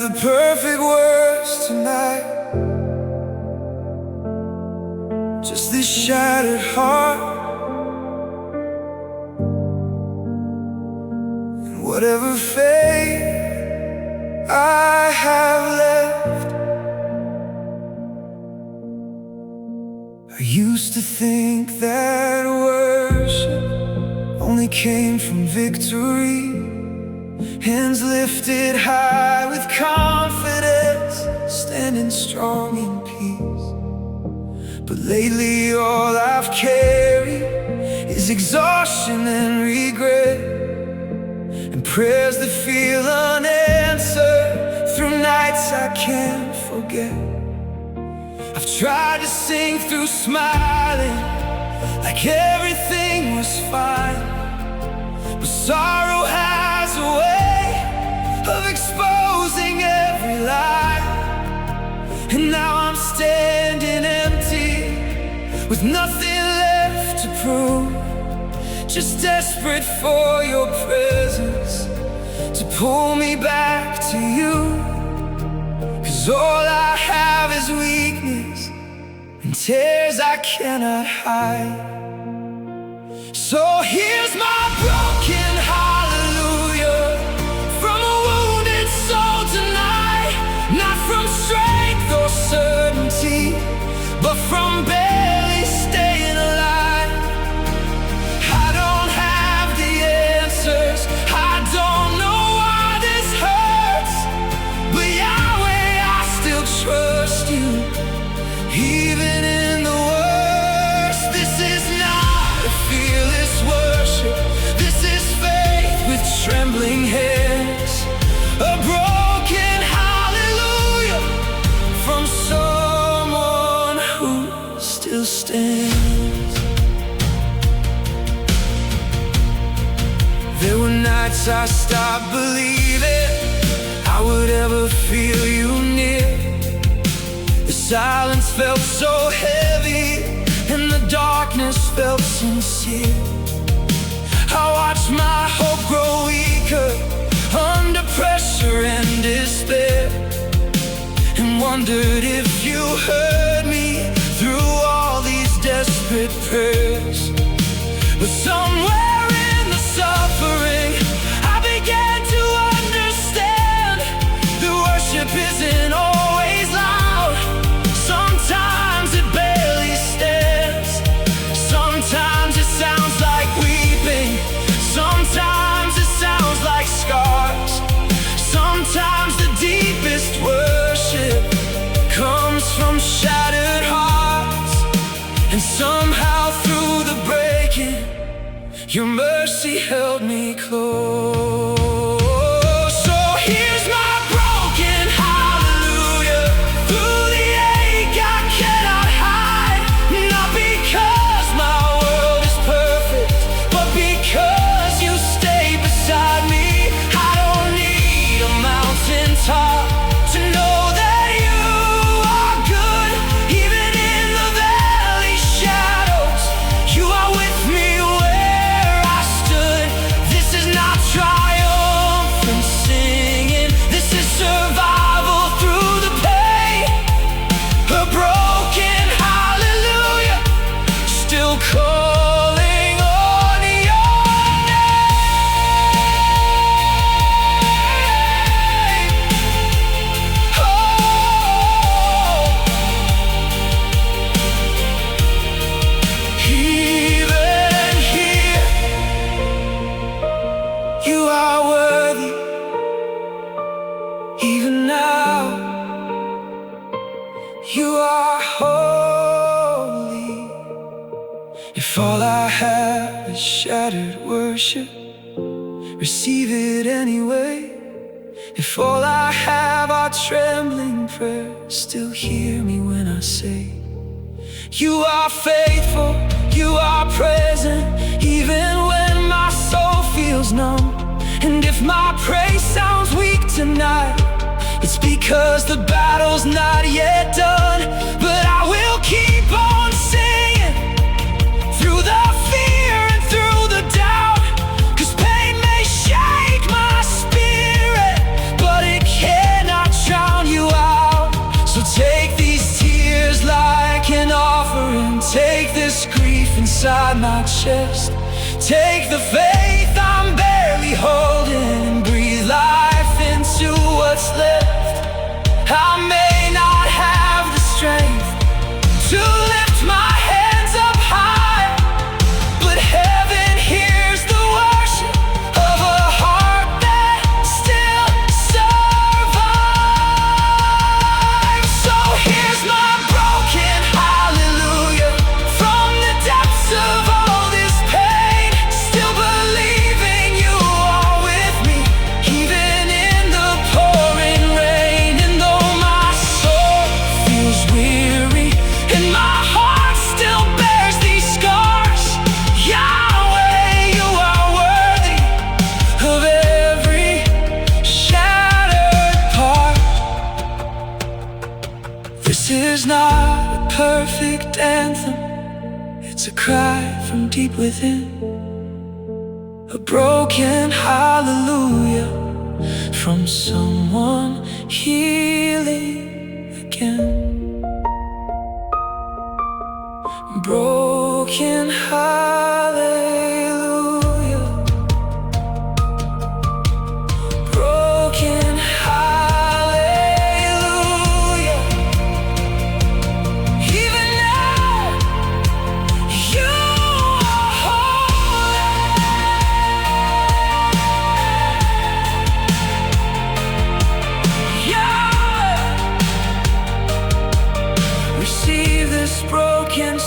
the perfect words tonight. Just this shattered heart, and whatever fate I have left. I used to think that worship only came from victory, hands lifted high with confidence, standing strong in peace. But lately all I've carried is exhaustion and regret, and prayers that feel unanswered through nights I can't forget. I've tried to sing through smiling like everything was fine, but sorrow has a way of exposing every lie. And now I'm standing empty with nothing left to prove, just desperate for your presence to pull me back to you. 'Cause all I have is weakness and tears I cannot hide. So here's my broken hallelujah, from a wounded soul tonight. Not from strength or certainty, but from barely staying alive. I don't have the answers, I don't know why this hurts, but Yahweh, I still trust you. Even in the worst, this is not a fearless worship. This is faith with trembling hands, a broken hallelujah from someone who still stands. There were nights I stopped believing I would ever feel you near. The silence felt so heavy and the darkness felt sincere. I watched my hope grow weaker under pressure and despair, and wondered if you heard me through all these desperate prayers. But somewhere in the suffering I began to understand that worship isn't always loud. Sometimes it barely stands. Sometimes it sounds like weeping. Sometimes it sounds like scars. Sometimes the deepest worship comes from shattered hearts. And somehow through the breaking, your mercy held me close. So here's my broken hallelujah, through the ache I cannot hide. Not because my world is perfect, but because you stay beside me. I don't need a mountaintop to know that you are good. Even in the valley shadows, you are with me where I stood. This is not triumphant singing, this is survival through the pain. A broken hallelujah, still calling on your name. Even here, you are worthy. Even now, you are holy. If all I have is shattered worship, receive it anyway. If all I have are trembling prayers, still hear me when I say, you are faithful, you are present, even when my soul feels numb. And if my praise sounds weak tonight, it's because the battle's not yet done. But I will keep on singing through the fear and through the doubt. 'Cause pain may shake my spirit, but it cannot inside my chest. Take the faith I'm barely holding and breathe life into what's left. I may not have the strength to lift my hands up high, but heaven hears the worship of a heart that still survives. So here's my broken hallelujah from the depths of all this pain, still believing you are with me, even in the pouring rain. And though my soul feels weary and my heart still bears these scars, Yahweh, you are worthy of every shattered part. This is not a perfect anthem, it's a cry from deep within, a broken hallelujah from someone healing again. Broken hallelujah, broken hallelujah. Even now, you are holy. Yeah. Receive this broken